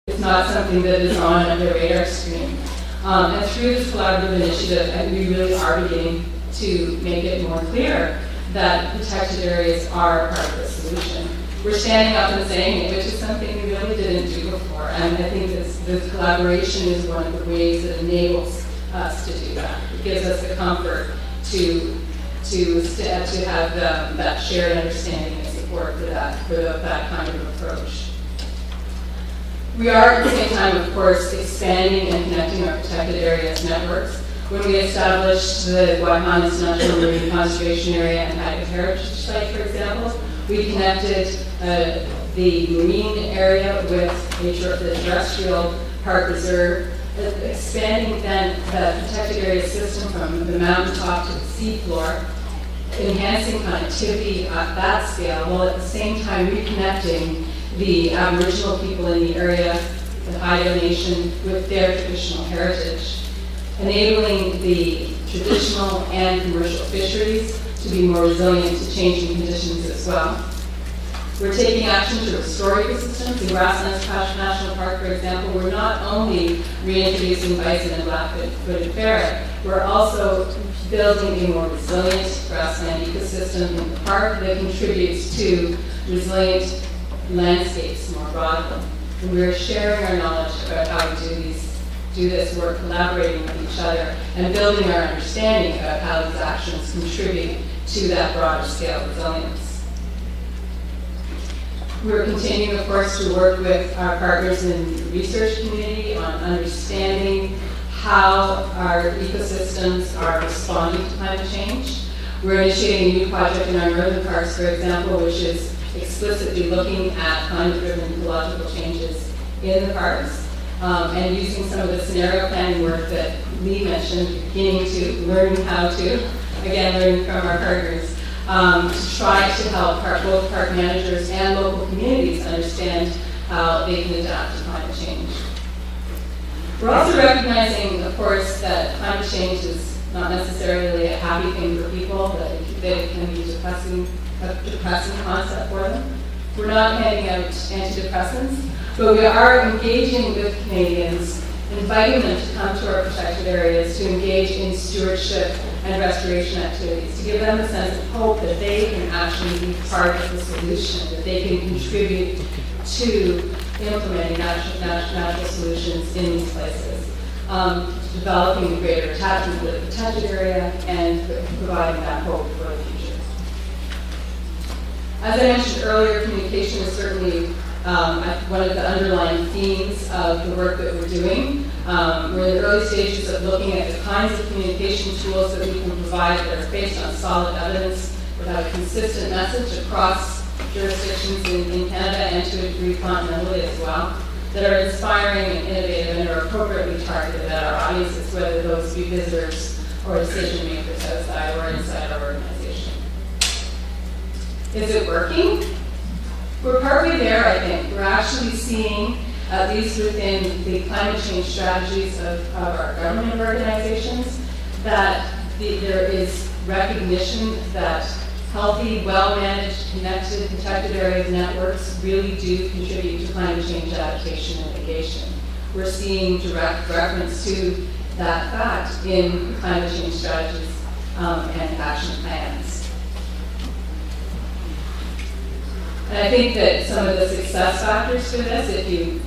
It's not something that is on the radar screen. And through this collaborative initiative, I think we really are beginning to make it more clear that protected areas are part of the solution. We're standing up and saying it, which is something we really didn't do before. And I think this collaboration is one of the ways that enables us to do that. It gives us the comfort to have that shared understanding and support for that kind of approach. We are at the same time, of course, expanding and connecting our protected areas networks. When we established the Guaymas National Marine Conservation Area and Hackett Heritage Site, for example, we connected the marine area with the terrestrial park reserve, expanding then the protected area system from the mountaintop to the seafloor, enhancing connectivity at that scale, while at the same time reconnecting the Aboriginal people in the area, the Haida Nation, with their traditional heritage, enabling the traditional and commercial fisheries to be more resilient to changing conditions as well. We're taking action to restore ecosystems. In Grasslands National Park, for example, we're not only reintroducing bison and black-footed ferret, we're also building a more resilient grassland ecosystem in the park that contributes to resilient landscapes more broadly. And we're sharing our knowledge about how we do this work, collaborating with each other, and building our understanding about how these actions contribute to that broader scale resilience. We're continuing, of course, to work with our partners in the research community on understanding how our ecosystems are responding to climate change. We're initiating a new project in our northern parks, for example, which is explicitly looking at climate-driven ecological changes in the parks, and using some of the scenario planning work that Lee mentioned, beginning to learn how to, again, learning from our partners, to try to help both park managers and local communities understand how they can adapt to climate change. We're also recognizing, of course, that climate change is not necessarily a happy thing for people, that it can be a depressing concept for them. We're not handing out antidepressants, but we are engaging with Canadians, inviting them to come to our protected areas to engage in stewardship and restoration activities, to give them a sense of hope that they can actually be part of the solution, that they can contribute to implementing natural solutions in these places, developing a greater attachment with the protected area and providing that hope for the future. As I mentioned earlier, communication is certainly one of the underlying themes of the work that we're doing. We're in the early stages of looking at the kinds of communication tools that we can provide that are based on solid evidence, that have a consistent message across jurisdictions in Canada and to a degree continentally as well, that are inspiring and innovative and are appropriately targeted at our audiences, whether those be visitors or decision makers outside or inside our organization. Is it working? We're partly there, I think. We're actually seeing, at least within the climate change strategies of our government organizations, that there is recognition that healthy, well-managed, connected, protected areas networks really do contribute to climate change adaptation and mitigation. We're seeing direct reference to that fact in climate change strategies and action plans. And I think that some of the success factors for this, if you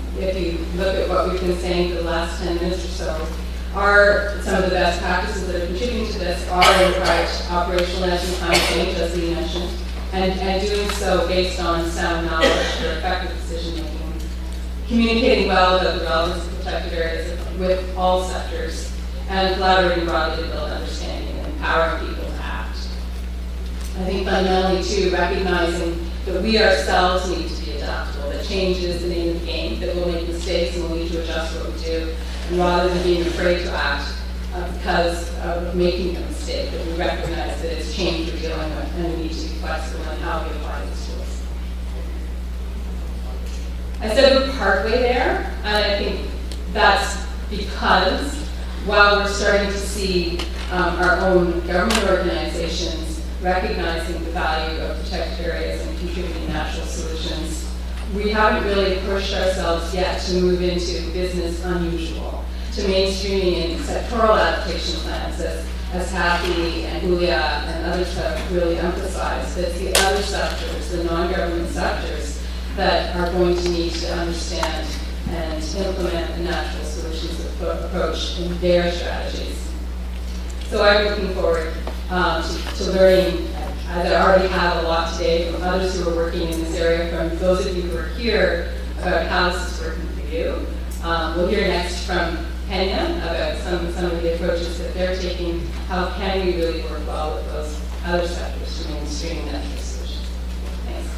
look at what we've been saying for the last 10 minutes or so, are some of the best practices that are contributing to this are in fact operationalizing climate change, as we mentioned, and doing so based on sound knowledge for effective decision making, communicating well about the relevance of protected areas with all sectors, and collaborating broadly to build understanding and empowering people to act. I think fundamentally too, recognizing that we ourselves need to be adaptable, that change is the name of the game, that we'll make mistakes and we'll need to adjust what we do, and rather than being afraid to act because of making a mistake, that we recognize that it's change we're dealing with and we need to be flexible in how we apply these tools. I said we're partway there, and I think that's because while we're starting to see our own government organizations recognizing the value of protected areas and contributing natural solutions, we haven't really pushed ourselves yet to move into business unusual, to mainstreaming and sectoral adaptation plans, as Happy and Julia and others have really emphasized. It's the other sectors, the non-government sectors, that are going to need to understand and implement the natural solutions approach in their strategies. So I'm looking forward to learning, as I already have a lot today from others who are working in this area, from those of you who are here, about how this is working for you. We'll hear next from Kenya about some of the approaches that they're taking. How can we really work well with those other sectors to mainstream natural solutions? Thanks.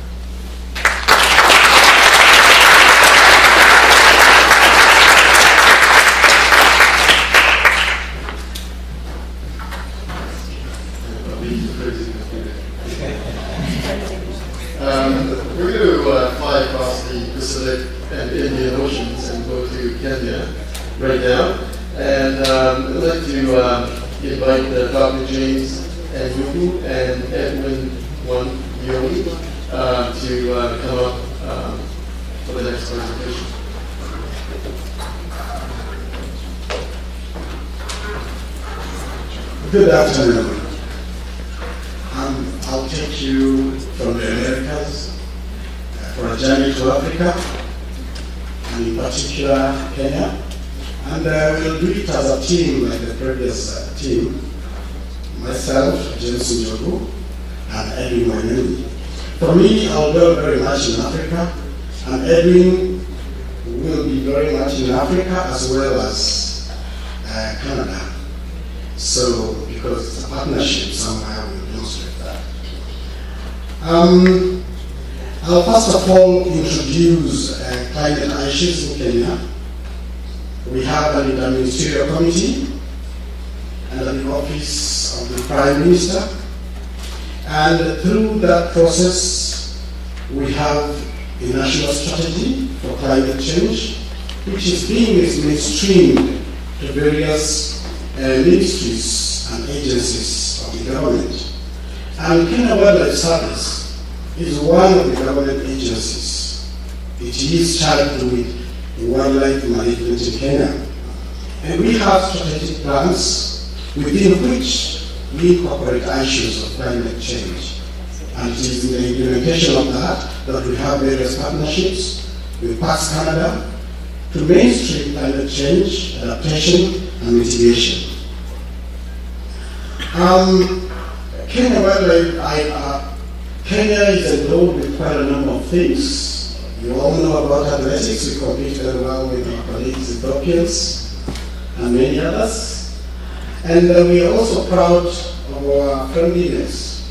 We're going to fly across the Pacific and Indian Oceans and go to Kenya right now. And I'd like to invite Dr. James Anyuku and Edwin Wanyoni to come up for the next presentation. Good afternoon. I'll take you from the Americas for a journey to Africa, and in particular Kenya. And we'll do it as a team like the previous team. Myself, James Njogu, and Edwin Wanyoni. For me, I'll go very much in Africa, and Edwin will be very much in Africa as well as Canada. So, because it's a partnership, somewhere we'll demonstrate that. I'll first of all introduce climate issues in Kenya. We have an interministerial committee under the office of the Prime Minister, and through that process we have a national strategy for climate change, which is being mainstreamed to various ministries and agencies of the government. And Kenya Wildlife Service is one of the government agencies. It is charged with wildlife management in Kenya. And we have strategic plans within which we incorporate issues of climate change. And it is in the implementation of that we have various partnerships with Parks Canada to mainstream climate change, adaptation, and mitigation. Kenya is endowed with quite a number of things. You all know about athletics. We compete very well with our colleagues Ethiopians and many others. And we are also proud of our friendliness.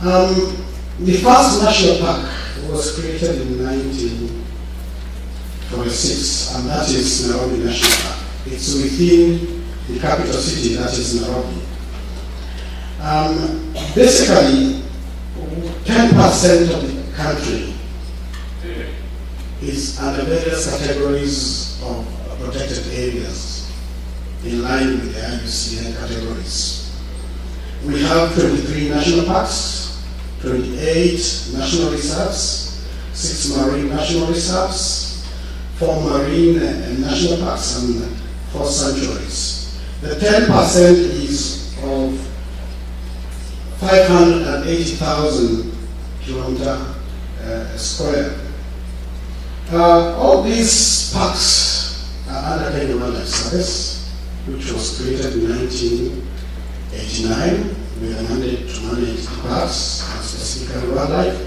The first national park was created in 1946, and that is Nairobi National Park. It's within the capital city, that is Nairobi. Basically, 10% of the country is under various categories of protected areas in line with the IUCN categories. We have 23 national parks, 28 national reserves, 6 marine national reserves, 4 marine and national parks, and 4 sanctuaries. The 10% is of 580,000 kilometer square. All these parks are under Kenya Wildlife Service, which was created in 1989 with a mandate to manage the parks, and specifically wildlife.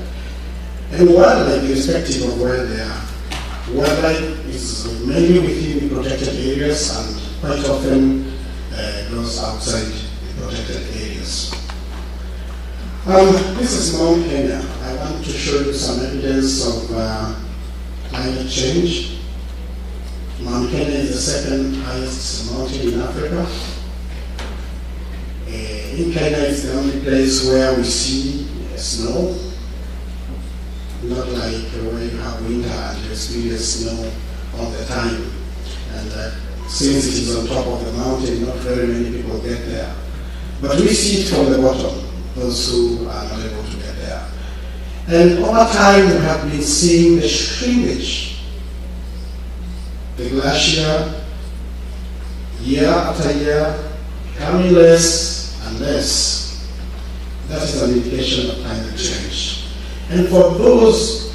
And wildlife, irrespective of where they are, wildlife is mainly within the protected areas and quite often goes outside the protected areas. This is Mount Kenya. I want to show you some evidence of climate change. Mount Kenya is the second highest mountain in Africa. In Kenya, it's the only place where we see snow, not like where you have winter and you experience snow all the time. And since it is on top of the mountain, not very many people get there. But we see it from the bottom, those who are not able to get there. And over time, we have been seeing the shrinkage. The glacier, year after year, becoming less and less. That is an indication of climate change. And for those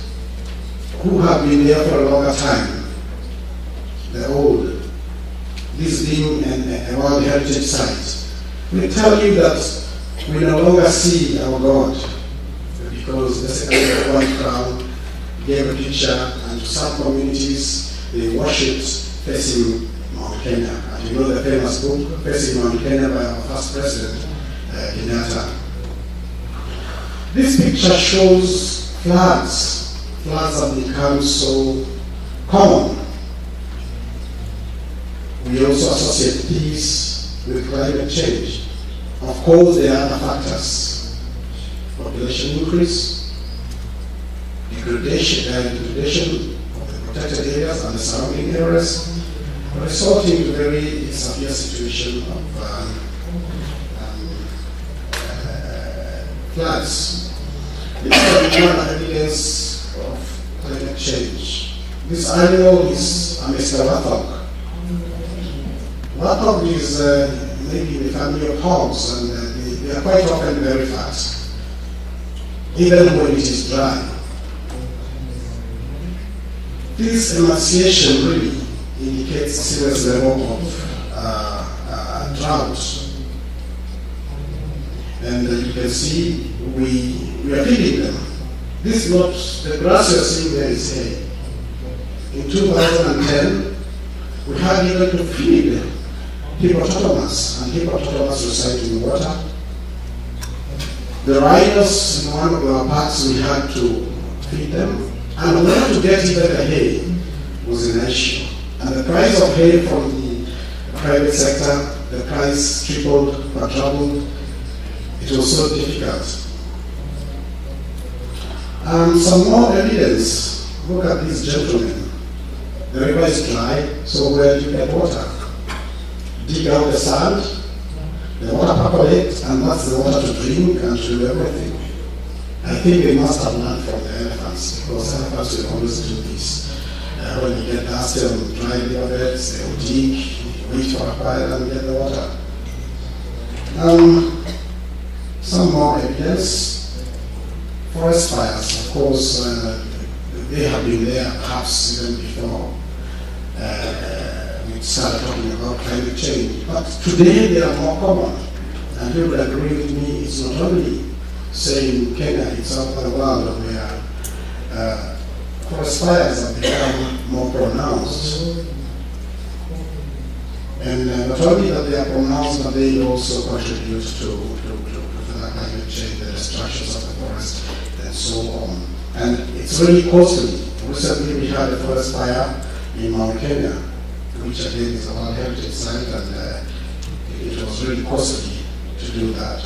who have been there for a longer time, the old, this being a World Heritage Site, we tell you that we no longer see our God, because the second white crown gave a picture, and to some communities they worshipped facing Mount Kenya. And you know the famous book, Facing Mount Kenya, by our first president, Kenyatta. This picture shows floods. Floods have become so common. We also associate these with climate change. Of course, there are other factors. Population increase, degradation of the protected areas and the surrounding areas, resulting in a very severe situation of floods. This is another evidence of climate change. This animal is a Mr. Warthog. Warthog is maybe the family of hogs, and they are quite often very fast, even when it is dry. This emaciation really indicates a serious level of drought. And you can see we are feeding them. This is not, the grass you're seeing there is hay. In 2010, we had even to feed hippopotamus, and hippopotamus reside in water. The rhinos, in one of our parks, we had to feed them, and where to get even the hay was an issue. And the price of hay from the private sector, the price tripled, quadrupled. It was so difficult. Some more evidence. Look at these gentlemen. The river is dry, so where do you get water? Dig out the sand, the water percolates, and that's the water to drink and to do everything. I think they must have learned from the elephants, because elephants will always do this. When you get thirsty on dry riverbeds, they will dig, wait for a while and get the water. Some more evidence. Forest fires, of course, they have been there perhaps even before we started talking about climate change. But today they are more common. And you will agree with me, it's not only, say, in Kenya, it's all over the world where forest fires have become more pronounced. And not only that they are pronounced, but they also contribute to the climate change, the destructions of the forest, and so on. And it's really costly. Recently we had a forest fire in Mount Kenya, which again is a World Heritage Site, and it was really costly to do that.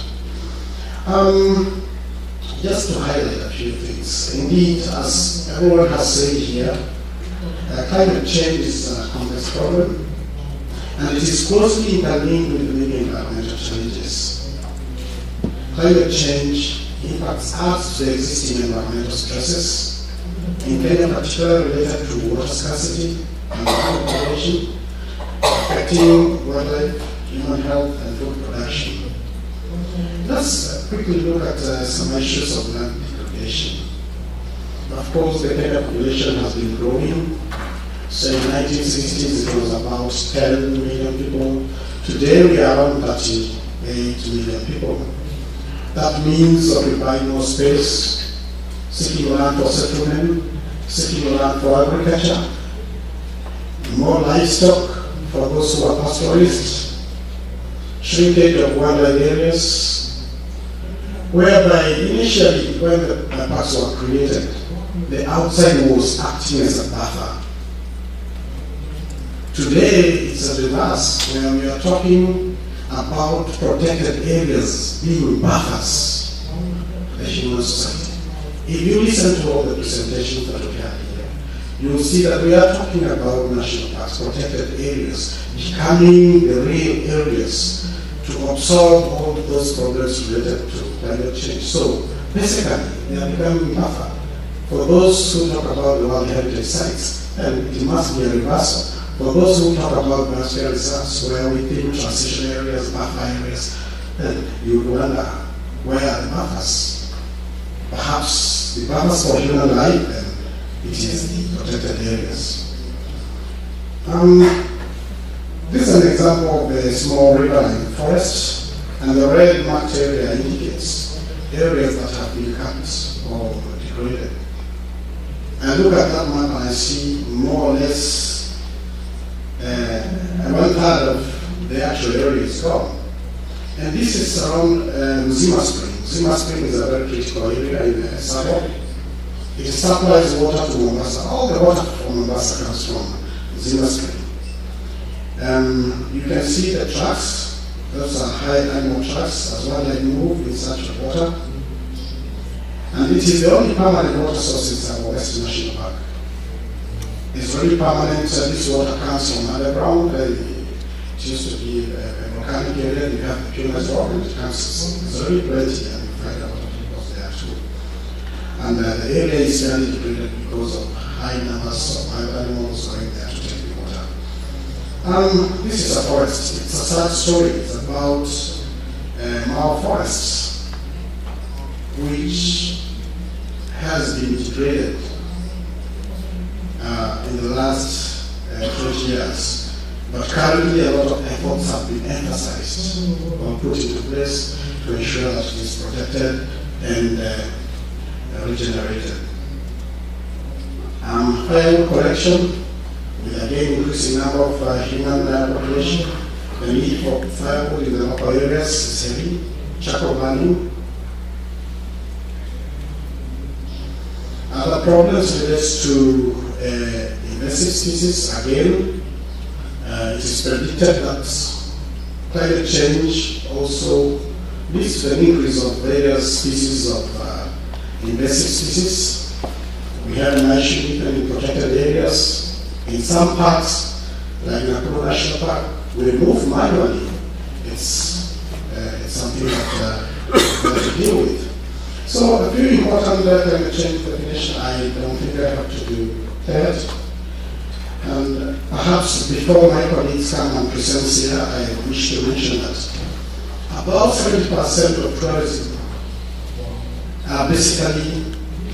Just to highlight a few things. Indeed, as everyone has said here, climate change is a complex problem, and it is closely interlinked with many environmental challenges. Climate change impacts adds to the existing environmental stresses, in Kenya particularly related to water scarcity and water population, affecting wildlife, human health, and food production. Let's quickly look at some issues of land degradation. Of course, the Kenya population has been growing. So in the 1960s, it was about 10 million people. Today, we are around 38 million people. That means occupying more space, seeking land for settlement, seeking land for agriculture, more livestock for those who are pastoralists, shrinkage of wildlife areas, whereby initially, when the parks were created, the outside was acting as a buffer. Today, it's a reverse, where we are talking about protected areas being buffers for the human society. If you listen to all the presentations that we had here, you will see that we are talking about national parks, protected areas, becoming the real areas to absorb all those problems related to climate change. So, basically, they are becoming buffer for those who talk about the World Heritage Sites, and it must be a reversal. For those who talk about biosphere reserves, where we think transition areas, buffer areas, then you would wonder, where are the buffers? Perhaps the buffers for human life, and it is the protected areas. This is an example of a small riverine forest, and the red marked area indicates areas that have been cut or degraded. I look at that map and I see more or less one third of the actual area is gone. And this is around Mzima Spring. Mzima Spring is a very critical area in Savo. It supplies water to Mombasa. All the water from Mombasa comes from Mzima Spring. You can see the trucks. Those are high animal trucks as well. They move in search of water. And it is the only permanent water source in Savo West National Park. It's really permanent. This water comes from underground. It used to be a volcanic area. You have the Pumas Rock, and it comes. It's really plenty, and you find a lot of people there too. And the area is very degraded because of high numbers of wild animals going there to take the water. This is a forest. It's a sad story. It's about Mao forests, which has been degraded in the last 20 years. But currently a lot of efforts have been emphasized or put into place to ensure that it is protected and regenerated. Firewood collection, with again increasing number of human population, the need for firewood in the local areas is heavy. Charcoal burning. Other problems relates to invasive species. Again, it is predicted that climate change also leads to an increase of various species of invasive species. We have an issue even in protected areas. In some parks, like Nakuru National Park, we move manually. It's something that we have to deal with. So a few important climate change definition, I don't think I have to do that. And perhaps before my colleagues come and present here, I wish to mention that about 70% of tourism are basically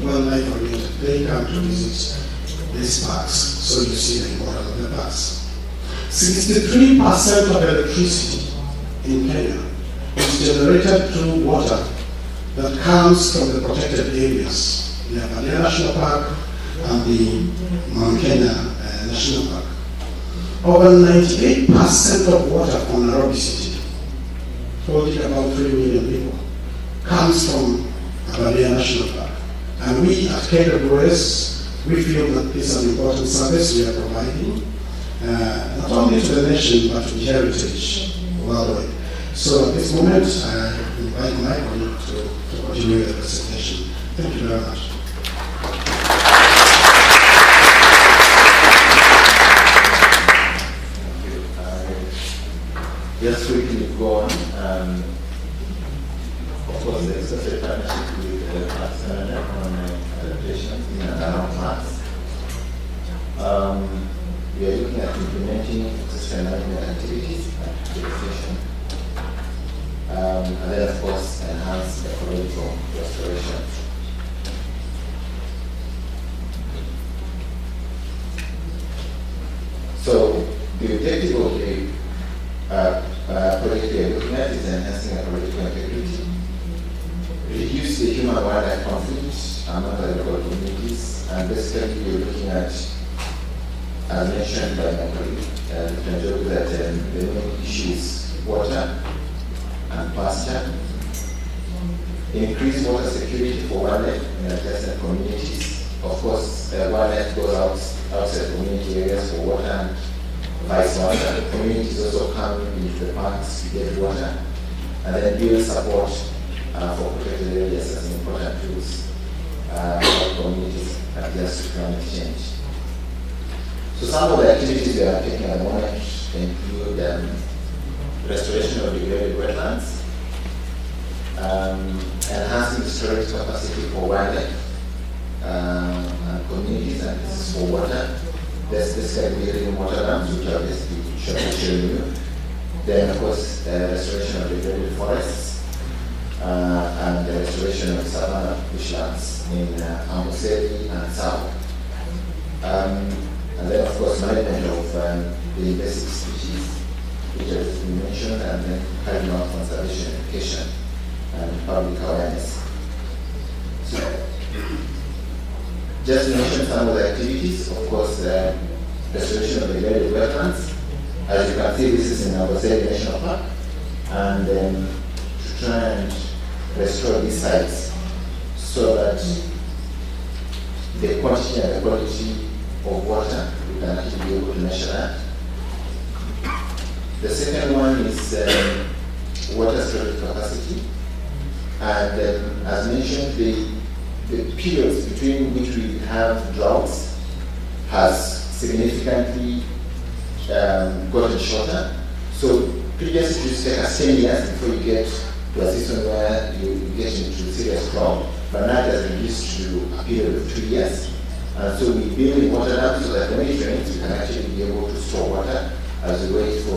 wildlife oriented. They come to visit these parks, so you see the importance of the parks. 63% of electricity in Kenya is generated through water that comes from the protected areas, the Aberdeen National Park and the Mount Kenya National Park. Over 98% of water from Nairobi City, holding about 3 million people, comes from Aberdeen National Park. And we at KWS, we feel that this is an important service we are providing, not only to the nation, but to heritage worldwide. So at this moment, I invite my colleague to continue the presentation. Thank you very much. Just quickly go on. Of course, there's such a partnership with Parks Canada on adaptation in and around parks. We are looking at implementing ecosystem management activities at the station. And then, of course, enhance ecological restoration. So, the objective of the project we are looking at is enhancing ecological integrity, reduce the human-wildlife conflict among the local communities, and basically we are looking at, as mentioned by my colleague, that the main issue is water and pasture, increase water security for wildlife in adjacent communities. Of course, wildlife goes outside community areas for water and vice versa. Communities also come into the parks to get water, and then build support for protected areas as important tools for communities adjust to climate change. So some of the activities we are taking at the moment include restoration of degraded wetlands, enhancing the storage capacity for wildlife and communities, and this is for water. There's basically building water dams, which are basically showing you. Then, of course, restoration of degraded forests and the restoration of savanna bushlands in Amboseli and South. And then, of course, management of the invasive species, which has been mentioned, and then carrying out conservation education and public awareness. So, just to mention some of the activities, of course, the restoration of the degraded wetlands. As you can see, this is in Amboseli National Park, and to try and restore these sites so that the quantity and the quality of water, we can actually be able to measure that. The second one is water storage capacity, and as mentioned, the periods between which we have droughts has significantly gotten shorter. So previously it used to take us 10 years before you get to a season where you get into serious drought, but now it has reduced to a period of 2 years. And so we build water dams so that when it rains, we can actually be able to store water as we wait for